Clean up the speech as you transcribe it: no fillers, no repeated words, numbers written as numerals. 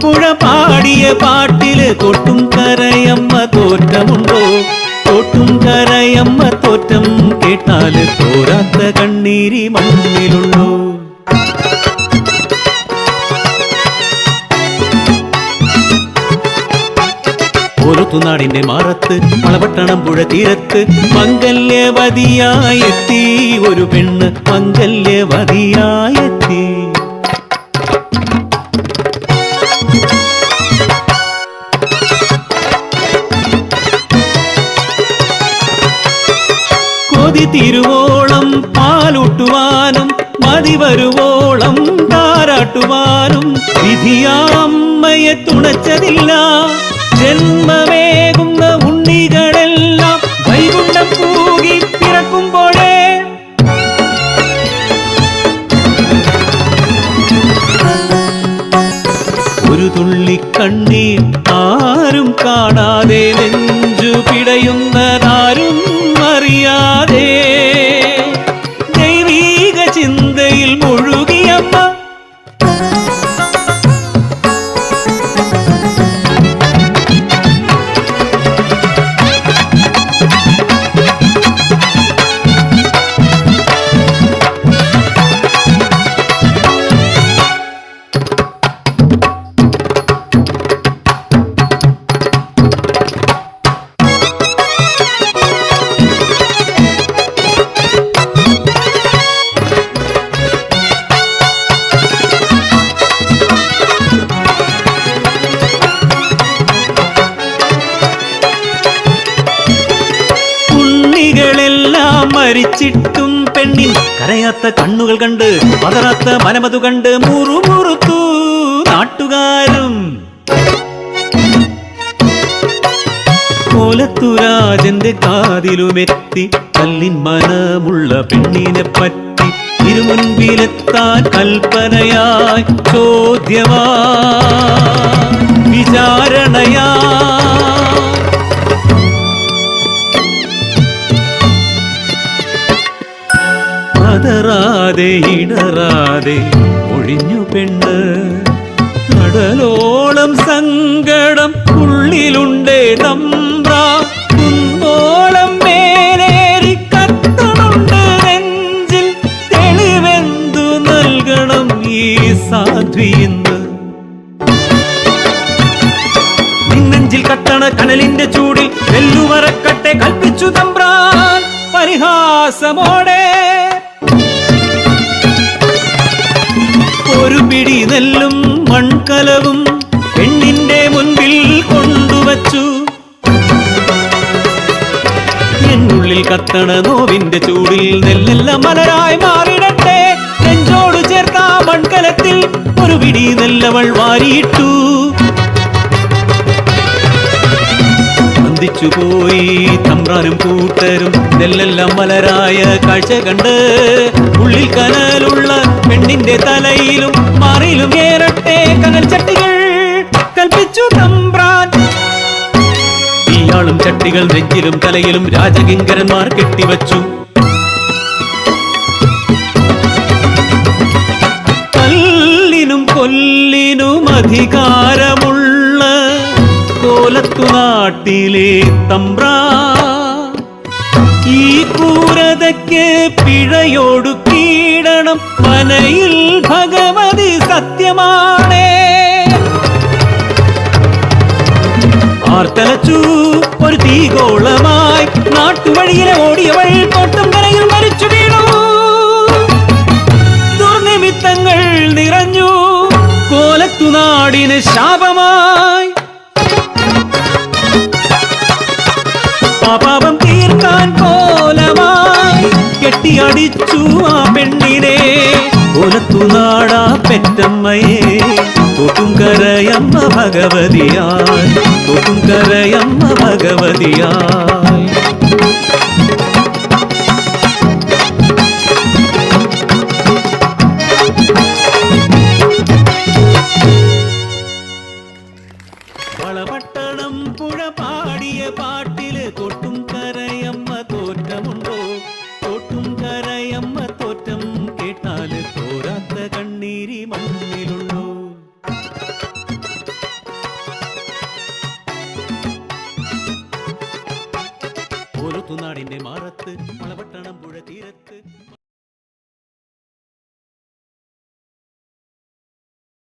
പുഴ പാടിയ പാട്ടില് കൊട്ടും കരയമ്മ തോറ്റമുണ്ടോ? കൊട്ടും കരയമ്മ തോറ്റം കേട്ടാല് തോരാത്ത കണ്ണീരി മണ്ണിലുള്ളൂ. ഓലത്തുനാടിന്റെ മാറത്ത് വളപട്ടണം പുഴ തീരത്ത് മംഗല്യവതിയായെത്തി ഒരു പെണ്ണ് മംഗല്യവതിയായെത്തി. കൊതി തിരുവോളം പാലൂട്ടുവാനും മതി വരുവോളം താരാട്ടുവാനും വിധിയാമ്മയെ തുണച്ചതില്ല. ജന്മമേകുന്ന ഉണ്ണികളെല്ലാം വൈകുണ്ഠം കൂകി പിറക്കുമ്പോഴേ ഒരു തുള്ളി കണ്ണീർ ആരും കാണാതെ നെഞ്ചു പിടയുന്നതാരും അറിയാതെ ദൈവീക ചിന്തയിൽ മുഴുകിയമ്മ മരിച്ചിട്ടും പെണ്ണിൻ കരയാത്ത കണ്ണുകൾ കണ്ട് പതറാത്ത മനമതു കണ്ട് മുറുമുറുത്തു നാട്ടുകാരും. കോലത്തുരാജന്റെ കാതിലുമെത്തി കല്ലിൻ മനമുള്ള പെണ്ണിനെ പറ്റി തിരുമുൻപിലെത്താൻ കൽപ്പനയായി ചോദ്യമായി വിചാരണയാ പതറാതെ ഇടറാതെ ഒഴിഞ്ഞു പെണ്ണ്. കടലോളം സങ്കടം ഉള്ളിലുണ്ടേ തമ്പ്രാ. കുന്നോളം മേലേറി കത്തണുണ്ട് നെഞ്ചിൽ. തെളിവെന്തു നൽകണം ഈ സാധ്വിന്ന്? നിന്നെഞ്ചിൽ കത്തണ കനലിന്റെ ചൂടിൽ വെല്ലുവറക്കട്ടെ കൽപ്പിച്ചു തമ്പ്രാൻ പരിഹാസമോടെ. ഒരു പിടി നെല്ലും മൺകലവും പെണ്ണിന്റെ മുൻപിൽ കൊണ്ടുവച്ചു. എന്നുള്ളിൽ കത്തണ നോവിന്റെ ചൂടിൽ നെല്ലെല്ലാം മലരായി മാറിടട്ടെ. നെഞ്ചോട് ചേർത്ത മൺകലത്തിൽ ഒരു പിടി നെല്ലവൾ വാരിയിട്ടു. പോയി തമ്പ്രാനും കൂട്ടരും നെല്ലെല്ലാം മലരായ കാഴ്ച കണ്ട് ഉള്ളിൽ കനലുള്ള പെണ്ണിന്റെ തലയിലും മാറിലും ഏറട്ടെ കനൽ ചട്ടികൾ കൽപ്പിച്ചു തമ്പ്രാൻ. ഇയാളും ചട്ടികൾ നെഞ്ചിലും തലയിലും രാജകിങ്കരന്മാർ കെട്ടിവച്ചു. കല്ലിനും കൊല്ലിനും അധികാരമുള്ള കോലത്തുനാട്ടിലെ തമ്പ്രാ. ഈ ക്രൂരതയ്ക്ക് പിഴയൊടുക്കിയിടണം മനയിൽ ഭഗവതി സത്യമാണേ. ആർത്തലച്ചു ഒരു തീഗോളമായി നാട്ടുവഴിയിലെ ഓടിയവൾ തോട്ടം കരയിൽ മരിച്ചു വീണു. ദുർനിമിത്തങ്ങൾ നിറഞ്ഞു കോലത്തുനാടിന് ശാപമായി. പാപം തീർക്കാൻ കോലമായി കെട്ടിയടിച്ചു ആ പെണ്ണിനെ. കോലത്തുനാടാ പെറ്റമ്മയെ തോട്ടും കരയമ്മ ഭഗവതിയായി. തോട്ടും കരയമ്മ ഭഗവതിയായി. വളപട്ടണം പുഴ പാടിയ പാട്ടില് കൊട്ടും കരയമ്മ തോറ്റമുണ്ടോ? കൊട്ടും കരയമ്മ തോറ്റം കേട്ടാല് തോരാത്ത കണ്ണീരി മണ്ണിലുള്ളൂ. പോത്തുനാടിന്റെ മാറത്ത് വളപട്ടണം പുഴ തീരത്ത്